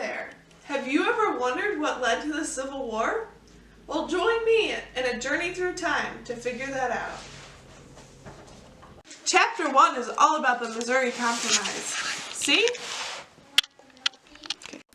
there! Have you ever wondered what led to the Civil War? Well, join me in a journey through time to figure that out. Chapter 1 is all about the Missouri Compromise. See?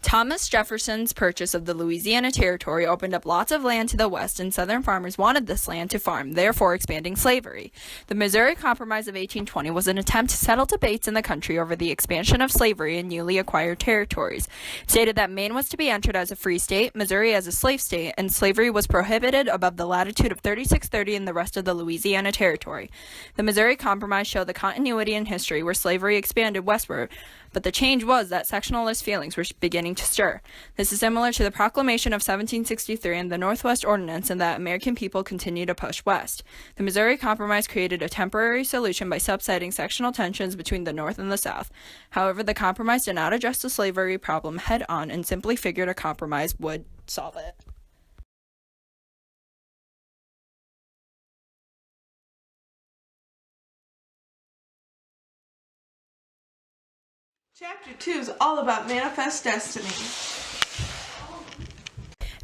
Thomas Jefferson's purchase of the Louisiana Territory opened up lots of land to the west, and Southern farmers wanted this land to farm, therefore expanding slavery. The Missouri Compromise of 1820 was an attempt to settle debates in the country over the expansion of slavery in newly acquired territories. It stated that Maine was to be entered as a free state, Missouri as a slave state, and slavery was prohibited above the latitude of 3630 in the rest of the Louisiana Territory. The Missouri Compromise showed the continuity in history where slavery expanded westward, but the change was that sectionalist feelings were beginning to stir. This is similar to the Proclamation of 1763 and the Northwest Ordinance in that American people continue to push west. The Missouri Compromise created a temporary solution by subsiding sectional tensions between the North and the South. However, the compromise did not address the slavery problem head-on and simply figured a compromise would solve it. Chapter 2 is all about Manifest Destiny.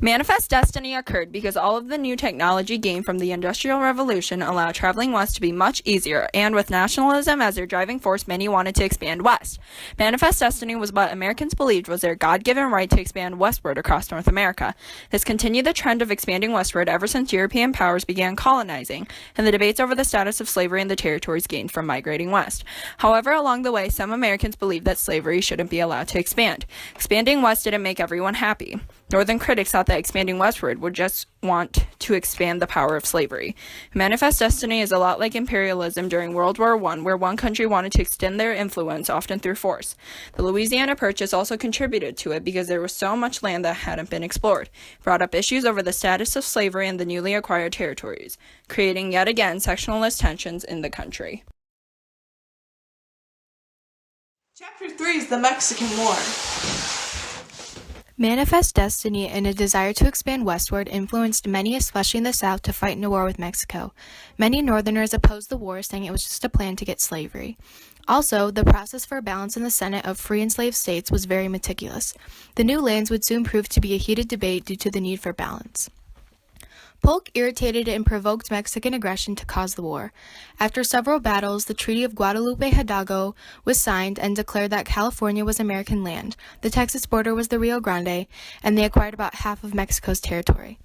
Manifest destiny occurred because all of the new technology gained from the Industrial Revolution allowed traveling west to be much easier, and with nationalism as their driving force, many wanted to expand west. Manifest destiny was what Americans believed was their God-given right to expand westward across North America. This continued the trend of expanding westward ever since European powers began colonizing, and the debates over the status of slavery in the territories gained from migrating west. However, along the way, some Americans believed that slavery shouldn't be allowed to expand. Expanding west didn't make everyone happy. Northern critics thought that expanding westward would just want to expand the power of slavery. Manifest destiny is a lot like imperialism during World War I, where one country wanted to extend their influence, often through force. The Louisiana Purchase also contributed to it because there was so much land that hadn't been explored. It brought up issues over the status of slavery in the newly acquired territories, creating yet again sectionalist tensions in the country. Chapter 3 is the Mexican War. Manifest destiny and a desire to expand westward influenced many, especially in the South, to fight in a war with Mexico. Many Northerners opposed the war, saying it was just a plan to get slavery. Also, the process for a balance in the Senate of free and slave states was very meticulous. The new lands would soon prove to be a heated debate due to the need for balance. Polk irritated and provoked Mexican aggression to cause the war. After several battles, the Treaty of Guadalupe Hidalgo was signed and declared that California was American land, the Texas border was the Rio Grande, and they acquired about half of Mexico's territory.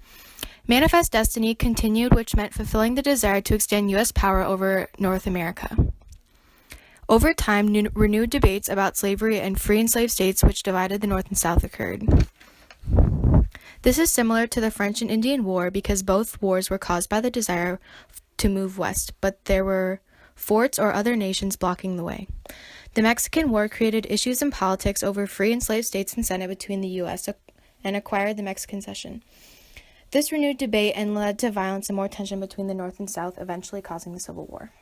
Manifest destiny continued, which meant fulfilling the desire to extend U.S. power over North America. Over time, renewed debates about slavery and free and slave states, which divided the North and South, occurred. This is similar to the French and Indian War because both wars were caused by the desire to move west, but there were forts or other nations blocking the way. The Mexican War created issues in politics over free and slave states and Senate between the U.S. and acquired the Mexican cession. This renewed debate and led to violence and more tension between the North and South, eventually causing the Civil War.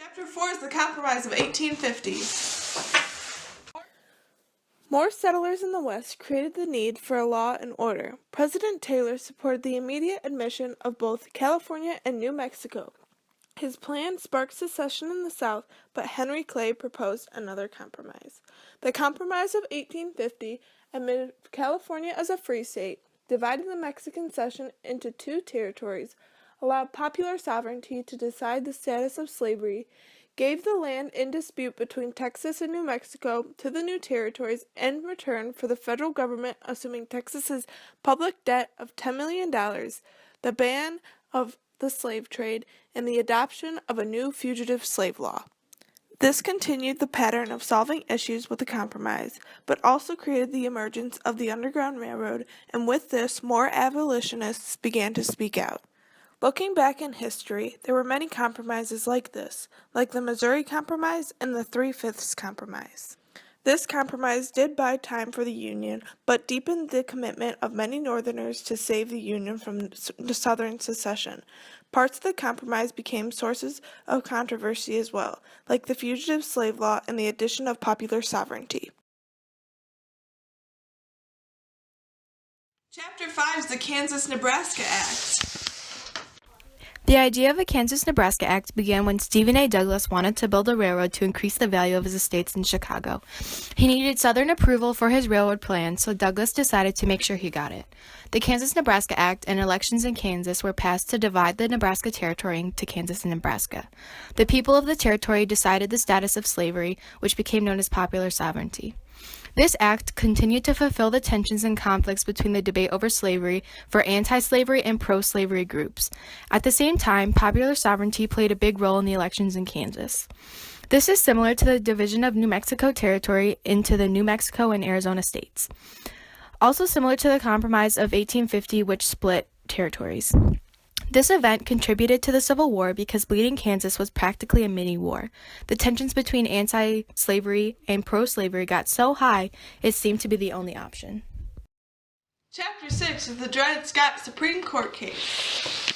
Chapter 4 is the Compromise of 1850. More settlers in the West created the need for a law and order. President Taylor supported the immediate admission of both California and New Mexico. His plan sparked secession in the South, but Henry Clay proposed another compromise. The Compromise of 1850 admitted California as a free state, divided the Mexican cession into two territories, allowed popular sovereignty to decide the status of slavery, gave the land in dispute between Texas and New Mexico to the new territories in return for the federal government assuming Texas's public debt of $10 million, the ban of the slave trade, and the adoption of a new fugitive slave law. This continued the pattern of solving issues with a compromise, but also created the emergence of the Underground Railroad, and with this, more abolitionists began to speak out. Looking back in history, there were many compromises like this, like the Missouri Compromise and the Three-Fifths Compromise. This compromise did buy time for the Union, but deepened the commitment of many Northerners to save the Union from Southern secession. Parts of the compromise became sources of controversy as well, like the Fugitive Slave Law and the addition of popular sovereignty. Chapter 5 is the Kansas-Nebraska Act. The idea of a Kansas-Nebraska Act began when Stephen A. Douglas wanted to build a railroad to increase the value of his estates in Chicago. He needed Southern approval for his railroad plan, so Douglas decided to make sure he got it. The Kansas-Nebraska Act and elections in Kansas were passed to divide the Nebraska Territory into Kansas and Nebraska. The people of the territory decided the status of slavery, which became known as popular sovereignty. This act continued to fulfill the tensions and conflicts between the debate over slavery for anti-slavery and pro-slavery groups. At the same time, popular sovereignty played a big role in the elections in Kansas. This is similar to the division of New Mexico Territory into the New Mexico and Arizona states. Also similar to the Compromise of 1850, which split territories. This event contributed to the Civil War because Bleeding Kansas was practically a mini-war. The tensions between anti-slavery and pro-slavery got so high, it seemed to be the only option. Chapter 6 is the Dred Scott Supreme Court case.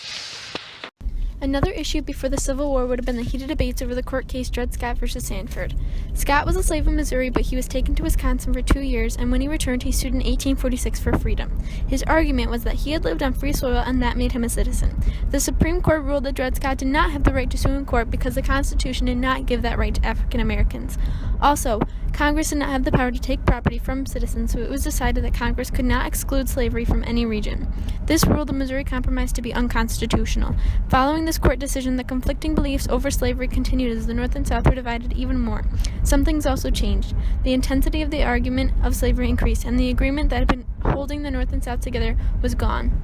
Another issue before the Civil War would have been the heated debates over the court case Dred Scott versus Sanford. Scott was a slave in Missouri, but he was taken to Wisconsin for 2 years, and when he returned, he sued in 1846 for freedom. His argument was that he had lived on free soil, and that made him a citizen. The Supreme Court ruled that Dred Scott did not have the right to sue in court because the Constitution did not give that right to African Americans. Also, Congress did not have the power to take property from citizens, so it was decided that Congress could not exclude slavery from any region. This ruled the Missouri Compromise to be unconstitutional. Following this court decision, the conflicting beliefs over slavery continued as the North and South were divided even more. Some things also changed. The intensity of the argument of slavery increased, and the agreement that had been holding the North and South together was gone.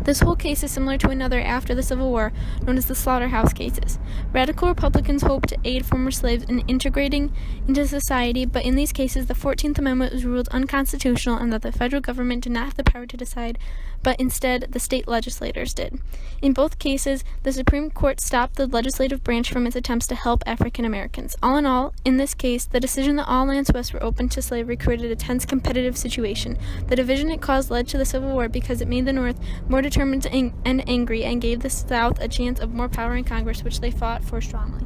This whole case is similar to another after the Civil War, known as the Slaughterhouse Cases. Radical Republicans hoped to aid former slaves in integrating into society, but in these cases, the 14th Amendment was ruled unconstitutional and that the federal government did not have the power to decide, but instead the state legislators did. In both cases, the Supreme Court stopped the legislative branch from its attempts to help African Americans. All in all, in this case, the decision that all lands west were open to slavery created a tense competitive situation. The division it caused led to the Civil War because it made the North more determined and angry and gave the South a chance of more power in Congress, which they fought for strongly.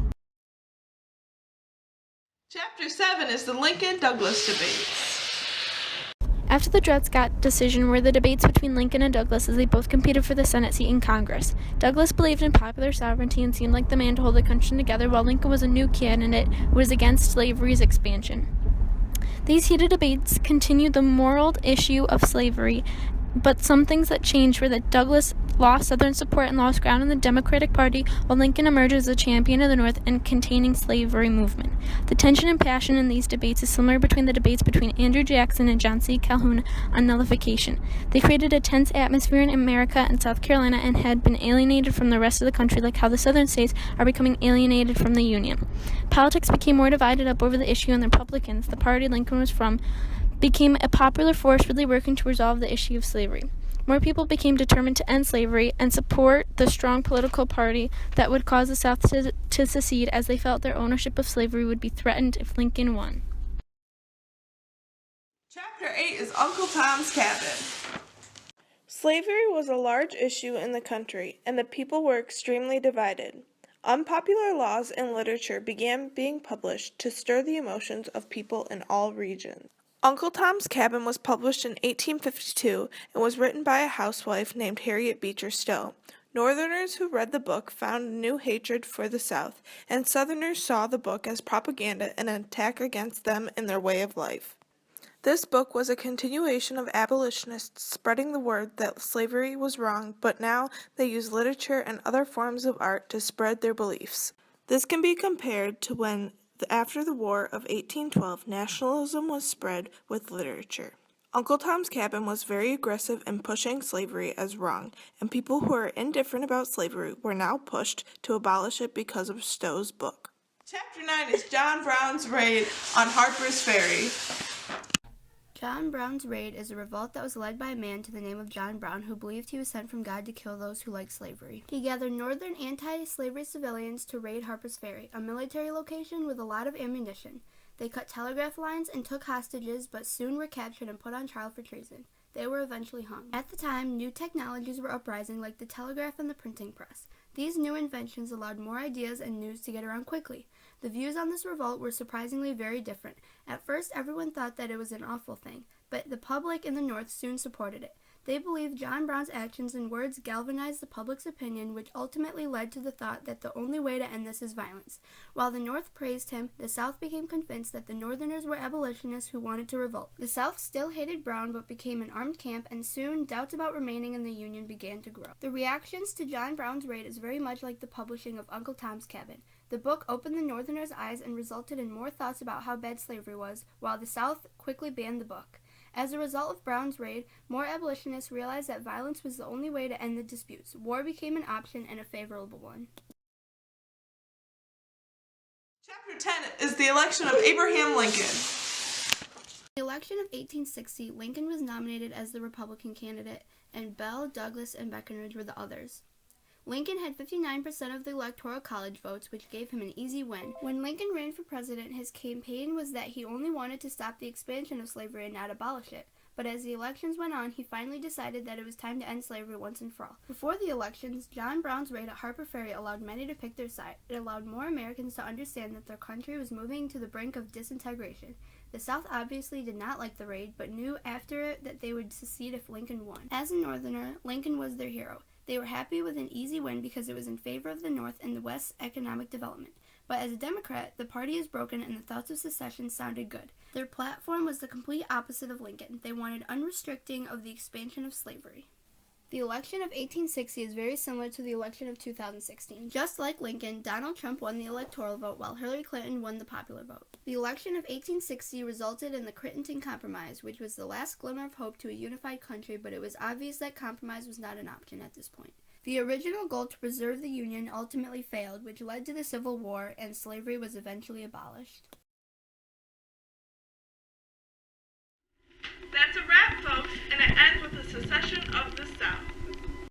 Chapter 7 is the Lincoln-Douglas debates. After the Dred Scott decision were the debates between Lincoln and Douglas as they both competed for the Senate seat in Congress. Douglas believed in popular sovereignty and seemed like the man to hold the country together, while Lincoln was a new candidate who was against slavery's expansion. These heated debates continued the moral issue of slavery, but some things that changed were that Douglas lost Southern support and lost ground in the Democratic Party, while Lincoln emerged as a champion of the North and containing slavery movement. The tension and passion in these debates is similar between the debates between Andrew Jackson and John C. Calhoun on nullification. They created a tense atmosphere in America and South Carolina and had been alienated from the rest of the country, like how the Southern states are becoming alienated from the Union. Politics became more divided up over the issue, and the Republicans, the party Lincoln was from, became a popular force really working to resolve the issue of slavery. More people became determined to end slavery and support the strong political party that would cause the South to secede, as they felt their ownership of slavery would be threatened if Lincoln won. Chapter 8 is Uncle Tom's Cabin. Slavery was a large issue in the country, and the people were extremely divided. Unpopular laws and literature began being published to stir the emotions of people in all regions. Uncle Tom's Cabin was published in 1852 and was written by a housewife named Harriet Beecher Stowe. Northerners who read the book found a new hatred for the South, and Southerners saw the book as propaganda and an attack against them and their way of life. This book was a continuation of abolitionists spreading the word that slavery was wrong, but now they use literature and other forms of art to spread their beliefs. This can be compared to when after the War of 1812, nationalism was spread with literature. Uncle Tom's Cabin was very aggressive in pushing slavery as wrong, and people who were indifferent about slavery were now pushed to abolish it because of Stowe's book. Chapter 9 is John Brown's Raid on Harper's Ferry. John Brown's Raid is a revolt that was led by a man to the name of John Brown who believed he was sent from God to kill those who liked slavery. He gathered northern anti-slavery civilians to raid Harper's Ferry, a military location with a lot of ammunition. They cut telegraph lines and took hostages, but soon were captured and put on trial for treason. They were eventually hung. At the time, new technologies were uprising like the telegraph and the printing press. These new inventions allowed more ideas and news to get around quickly. The views on this revolt were surprisingly very different. At first, everyone thought that it was an awful thing, but the public in the North soon supported it. They believed John Brown's actions and words galvanized the public's opinion, which ultimately led to the thought that the only way to end this is violence. While the North praised him, the South became convinced that the Northerners were abolitionists who wanted to revolt. The South still hated Brown, but became an armed camp, and soon doubts about remaining in the Union began to grow. The reactions to John Brown's raid is very much like the publishing of Uncle Tom's Cabin. The book opened the Northerners' eyes and resulted in more thoughts about how bad slavery was, while the South quickly banned the book. As a result of Brown's raid, more abolitionists realized that violence was the only way to end the disputes. War became an option and a favorable one. Chapter 10 is the election of Abraham Lincoln. In the election of 1860, Lincoln was nominated as the Republican candidate, and Bell, Douglas, and Breckinridge were the others. Lincoln had 59% of the Electoral College votes, which gave him an easy win. When Lincoln ran for president, his campaign was that he only wanted to stop the expansion of slavery and not abolish it. But as the elections went on, he finally decided that it was time to end slavery once and for all. Before the elections, John Brown's raid at Harper Ferry allowed many to pick their side. It allowed more Americans to understand that their country was moving to the brink of disintegration. The South obviously did not like the raid, but knew after it that they would secede if Lincoln won. As a Northerner, Lincoln was their hero. They were happy with an easy win because it was in favor of the North and the West's economic development. But as a Democrat, the party is broken and the thoughts of secession sounded good. Their platform was the complete opposite of Lincoln. They wanted unrestricting of the expansion of slavery. The election of 1860 is very similar to the election of 2016. Just like Lincoln, Donald Trump won the electoral vote while Hillary Clinton won the popular vote. The election of 1860 resulted in the Crittenden Compromise, which was the last glimmer of hope to a unified country, but it was obvious that compromise was not an option at this point. The original goal to preserve the Union ultimately failed, which led to the Civil War, and slavery was eventually abolished. That's a wrap, folks, and it ends with the secession of the